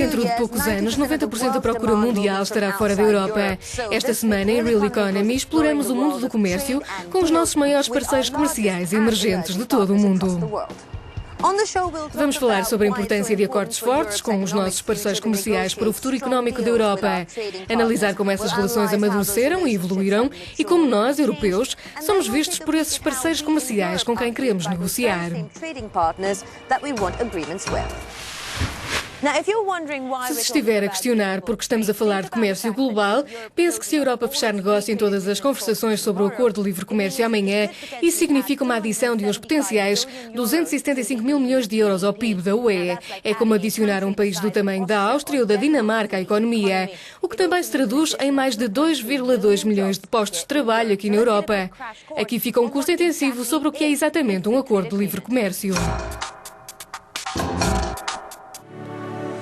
Dentro de poucos anos, 90% da procura mundial estará fora da Europa. Esta semana, em Real Economy, exploramos o mundo do comércio com os nossos maiores parceiros comerciais emergentes de todo o mundo. Vamos falar sobre a importância de acordos fortes com os nossos parceiros comerciais para o futuro económico da Europa, analisar como essas relações amadureceram e evoluíram e como nós, europeus, somos vistos por esses parceiros comerciais com quem queremos negociar. Se se estiver a questionar porque estamos a falar de comércio global, pense que se a Europa fechar negócio em todas as conversações sobre o Acordo de Livre Comércio amanhã, isso significa uma adição de uns potenciais 275 mil milhões de euros ao PIB da UE. É como adicionar um país do tamanho da Áustria ou da Dinamarca à economia, o que também se traduz em mais de 2,2 milhões de postos de trabalho aqui na Europa. Aqui fica um custo intensivo sobre o que é exatamente um Acordo de Livre Comércio.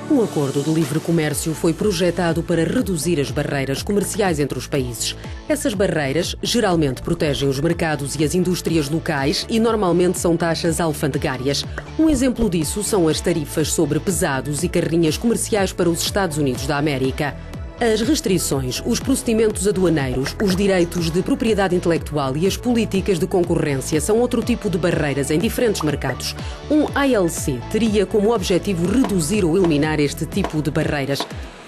O Acordo de Livre Comércio foi projetado para reduzir as barreiras comerciais entre os países. Essas barreiras geralmente protegem os mercados e as indústrias locais e normalmente são taxas alfandegárias. Um exemplo disso são as tarifas sobre pesados e carrinhas comerciais para os Estados Unidos da América. As restrições, os procedimentos aduaneiros, os direitos de propriedade intelectual e as políticas de concorrência são outro tipo de barreiras em diferentes mercados. Um ALC teria como objetivo reduzir ou eliminar este tipo de barreiras.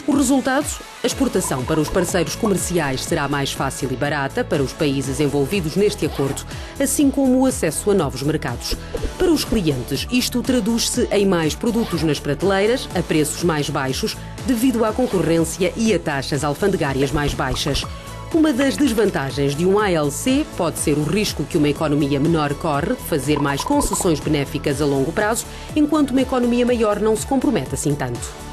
O resultado? A exportação para os parceiros comerciais será mais fácil e barata para os países envolvidos neste acordo, assim como o acesso a novos mercados. Para os clientes, isto traduz-se em mais produtos nas prateleiras, a preços mais baixos, devido à concorrência e a taxas alfandegárias mais baixas. Uma das desvantagens de um ALC pode ser o risco que uma economia menor corre de fazer mais concessões benéficas a longo prazo, enquanto uma economia maior não se compromete assim tanto.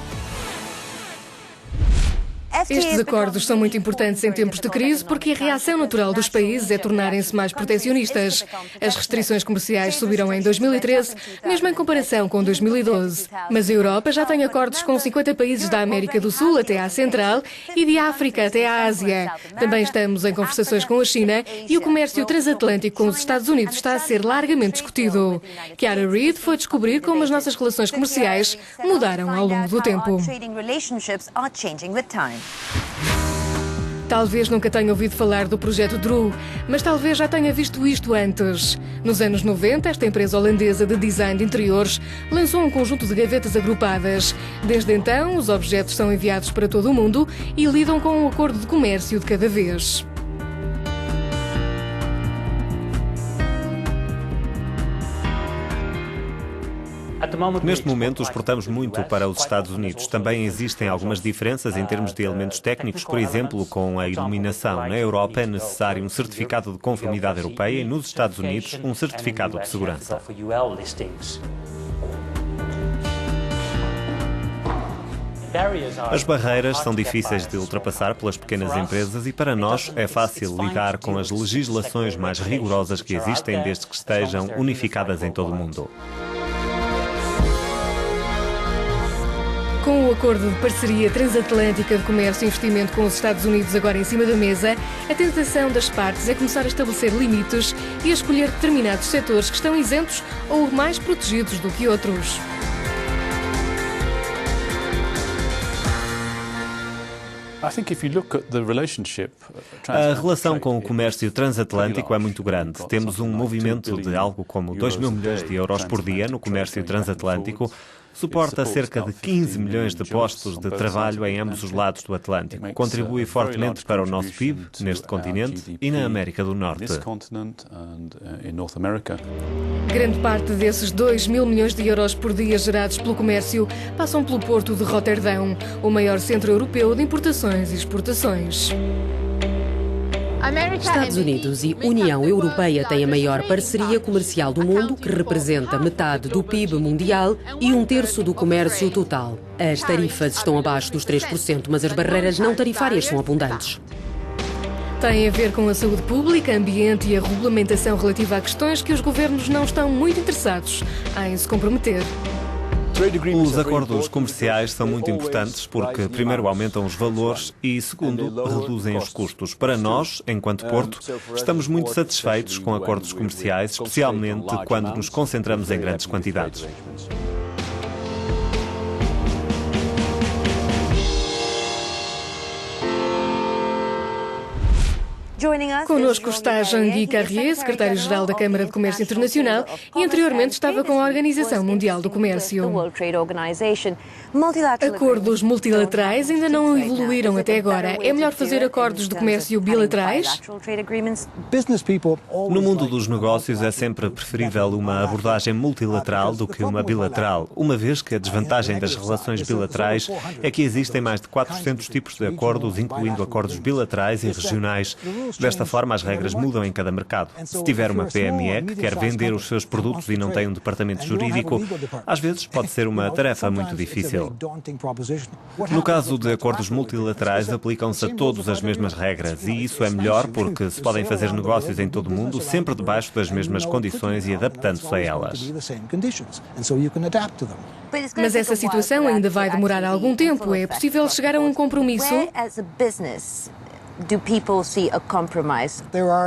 Estes acordos são muito importantes em tempos de crise porque a reação natural dos países é tornarem-se mais protecionistas. As restrições comerciais subiram em 2013, mesmo em comparação com 2012. Mas a Europa já tem acordos com 50 países da América do Sul até à Central e de África até à Ásia. Também estamos em conversações com a China e o comércio transatlântico com os Estados Unidos está a ser largamente discutido. Chiara Reid foi descobrir como as nossas relações comerciais mudaram ao longo do tempo. Talvez nunca tenha ouvido falar do projeto Drew, mas talvez já tenha visto isto antes. Nos anos 90, esta empresa holandesa de design de interiores lançou um conjunto de gavetas agrupadas. Desde então, os objetos são enviados para todo o mundo e lidam com um acordo de comércio de cada vez. Neste momento, exportamos muito para os Estados Unidos. Também existem algumas diferenças em termos de elementos técnicos, por exemplo, com a iluminação. Na Europa é necessário um certificado de conformidade europeia e nos Estados Unidos um certificado de segurança. As barreiras são difíceis de ultrapassar pelas pequenas empresas e para nós é fácil lidar com as legislações mais rigorosas que existem desde que estejam unificadas em todo o mundo. Com o acordo de parceria transatlântica de comércio e investimento com os Estados Unidos agora em cima da mesa, a tentação das partes é começar a estabelecer limites e a escolher determinados setores que estão isentos ou mais protegidos do que outros. A relação com o comércio transatlântico é muito grande. Temos um movimento de algo como 2 mil milhões de euros por dia no comércio transatlântico. Suporta cerca de 15 milhões de postos de trabalho em ambos os lados do Atlântico. Contribui fortemente para o nosso PIB neste continente e na América do Norte. Grande parte desses 2 mil milhões de euros por dia gerados pelo comércio passam pelo porto de Roterdão, o maior centro europeu de importações e exportações. Estados Unidos e União Europeia têm a maior parceria comercial do mundo, que representa metade do PIB mundial e 1/3 do comércio total. As tarifas estão abaixo dos 3%, mas as barreiras não tarifárias são abundantes. Tem a ver com a saúde pública, ambiente e a regulamentação relativa a questões que os governos não estão muito interessados em se comprometer. Os acordos comerciais são muito importantes porque, primeiro, aumentam os valores e, segundo, reduzem os custos. Para nós, enquanto Porto, estamos muito satisfeitos com acordos comerciais, especialmente quando nos concentramos em grandes quantidades. Connosco está Jean-Guy Carrier, secretário-geral da Câmara de Comércio Internacional e anteriormente estava com a Organização Mundial do Comércio. Acordos multilaterais ainda não evoluíram até agora. É melhor fazer acordos de comércio bilaterais? No mundo dos negócios é sempre preferível uma abordagem multilateral do que uma bilateral, uma vez que a desvantagem das relações bilaterais é que existem mais de 400 tipos de acordos, incluindo acordos bilaterais e regionais. Desta forma, as regras mudam em cada mercado. Se tiver uma PME que quer vender os seus produtos e não tem um departamento jurídico, às vezes pode ser uma tarefa muito difícil. No caso de acordos multilaterais, aplicam-se a todos as mesmas regras e isso é melhor porque se podem fazer negócios em todo o mundo sempre debaixo das mesmas condições e adaptando-se a elas. Mas essa situação ainda vai demorar algum tempo. É possível chegar a um compromisso?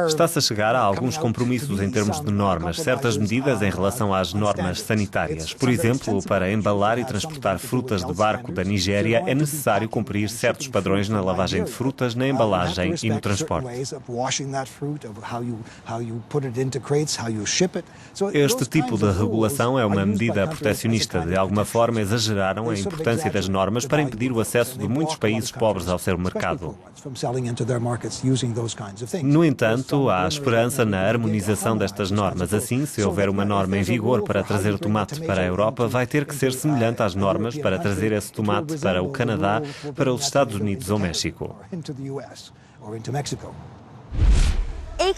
Está-se a chegar a alguns compromissos em termos de normas, certas medidas em relação às normas sanitárias. Por exemplo, para embalar e transportar frutas de barco da Nigéria, é necessário cumprir certos padrões na lavagem de frutas, na embalagem e no transporte. Este tipo de regulação é uma medida protecionista. De alguma forma, exageraram a importância das normas para impedir o acesso de muitos países pobres ao seu mercado. No entanto, há esperança na harmonização destas normas. Assim, se houver uma norma em vigor para trazer tomate para a Europa, vai ter que ser semelhante às normas para trazer esse tomate para o Canadá, para os Estados Unidos ou México.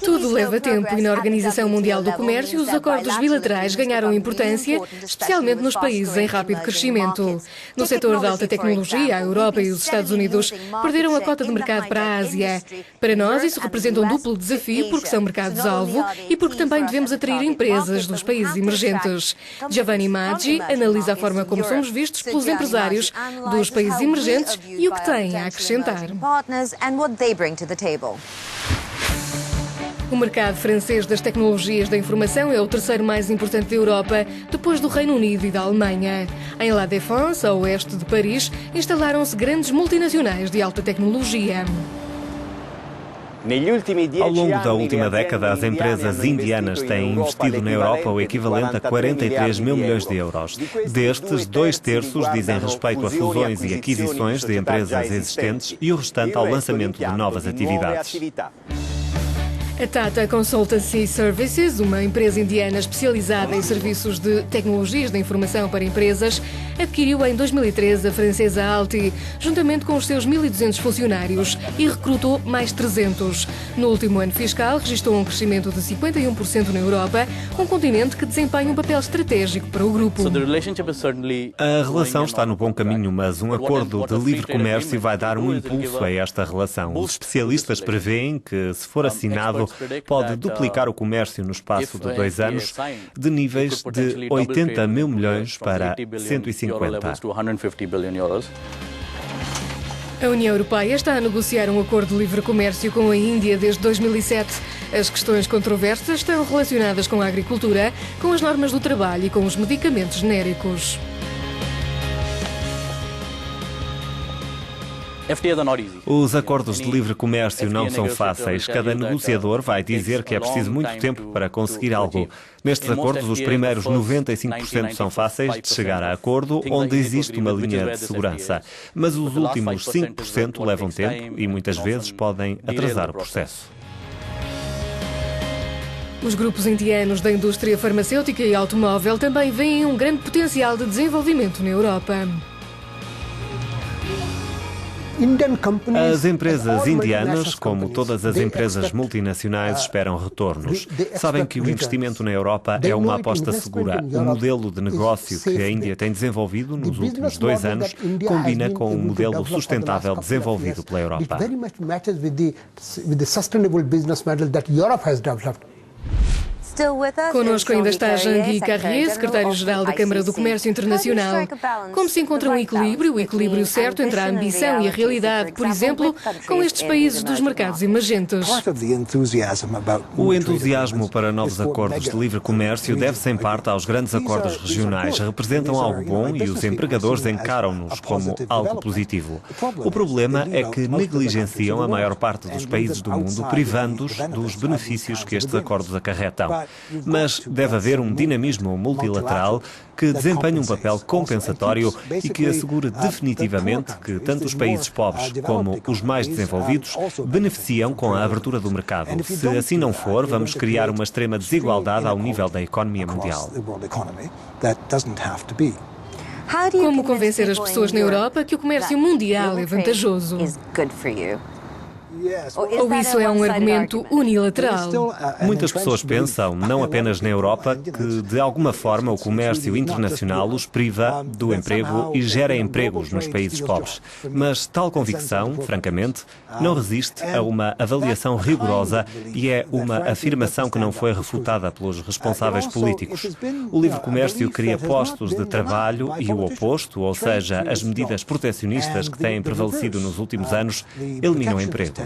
Tudo leva tempo e na Organização Mundial do Comércio os acordos bilaterais ganharam importância, especialmente nos países em rápido crescimento. No setor da alta tecnologia, a Europa e os Estados Unidos perderam a cota de mercado para a Ásia. Para nós, isso representa um duplo desafio porque são mercados-alvo e porque também devemos atrair empresas dos países emergentes. Giovanni Maggi analisa a forma como somos vistos pelos empresários dos países emergentes e o que têm a acrescentar. O mercado francês das tecnologias da informação é o terceiro mais importante da Europa, depois do Reino Unido e da Alemanha. Em La Défense, a oeste de Paris, instalaram-se grandes multinacionais de alta tecnologia. Ao longo da última década, as empresas indianas têm investido na Europa o equivalente a 43 mil milhões de euros. Destes, 2/3 dizem respeito a fusões e aquisições de empresas existentes e o restante ao lançamento de novas atividades. A Tata Consultancy Services, uma empresa indiana especializada em serviços de tecnologias da informação para empresas, adquiriu em 2013 a francesa Alti, juntamente com os seus 1.200 funcionários, e recrutou mais 300. No último ano fiscal, registrou um crescimento de 51% na Europa, um continente que desempenha um papel estratégico para o grupo. A relação está no bom caminho, mas um acordo de livre comércio vai dar um impulso a esta relação. Os especialistas preveem que, se for assinado, pode duplicar o comércio no espaço de 2 anos, de níveis de 80 mil milhões para 150. A União Europeia está a negociar um acordo de livre comércio com a Índia desde 2007. As questões controversas estão relacionadas com a agricultura, com as normas do trabalho e com os medicamentos genéricos. Os acordos de livre comércio não são fáceis. Cada negociador vai dizer que é preciso muito tempo para conseguir algo. Nestes acordos, os primeiros 95% são fáceis de chegar a acordo, onde existe uma linha de segurança. Mas os últimos 5% levam tempo e muitas vezes podem atrasar o processo. Os grupos indianos da indústria farmacêutica e automóvel também veem um grande potencial de desenvolvimento na Europa. As empresas indianas, como todas as empresas multinacionais, esperam retornos. Sabem que o investimento na Europa é uma aposta segura. O modelo de negócio que a Índia tem desenvolvido nos últimos 2 anos combina com o modelo sustentável desenvolvido pela Europa. Connosco ainda está Jean-Guy Carrier, secretário-geral da Câmara do Comércio Internacional. Como se encontra o equilíbrio certo entre a ambição e a realidade, por exemplo, com estes países dos mercados emergentes? O entusiasmo para novos acordos de livre comércio deve-se em parte aos grandes acordos regionais. Representam algo bom e os empregadores encaram-nos como algo positivo. O problema é que negligenciam a maior parte dos países do mundo, privando-os dos benefícios que estes acordos acarretam. Mas deve haver um dinamismo multilateral que desempenhe um papel compensatório e que assegure definitivamente que tanto os países pobres como os mais desenvolvidos beneficiam com a abertura do mercado. Se assim não for, vamos criar uma extrema desigualdade ao nível da economia mundial. Como convencer as pessoas na Europa que o comércio mundial é vantajoso? Ou isso é um argumento unilateral? Muitas pessoas pensam, não apenas na Europa, que de alguma forma o comércio internacional os priva do emprego e gera empregos nos países pobres. Mas tal convicção, francamente, não resiste a uma avaliação rigorosa e é uma afirmação que não foi refutada pelos responsáveis políticos. O livre comércio cria postos de trabalho e o oposto, ou seja, as medidas protecionistas que têm prevalecido nos últimos anos, eliminam empregos.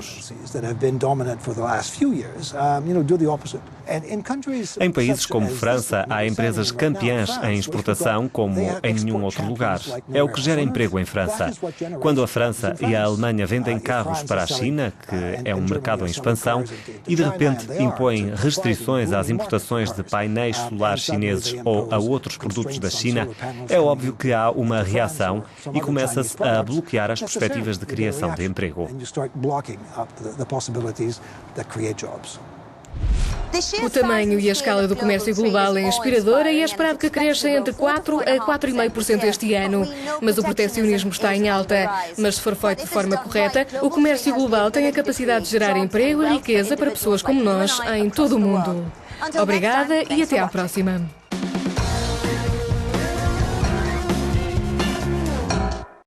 Em países como França, há empresas campeãs em exportação como em nenhum outro lugar. É o que gera emprego em França. Quando a França e a Alemanha vendem carros para a China, que é um mercado em expansão, e de repente impõem restrições às importações de painéis solares chineses ou a outros produtos da China, é óbvio que há uma reação e começa-se a bloquear as perspectivas de criação de emprego. O tamanho e a escala do comércio global é inspiradora e é esperado que cresça entre 4% a 4,5% este ano. Mas o protecionismo está em alta. Mas se for feito de forma correta, o comércio global tem a capacidade de gerar emprego e riqueza para pessoas como nós em todo o mundo. Obrigada e até à próxima.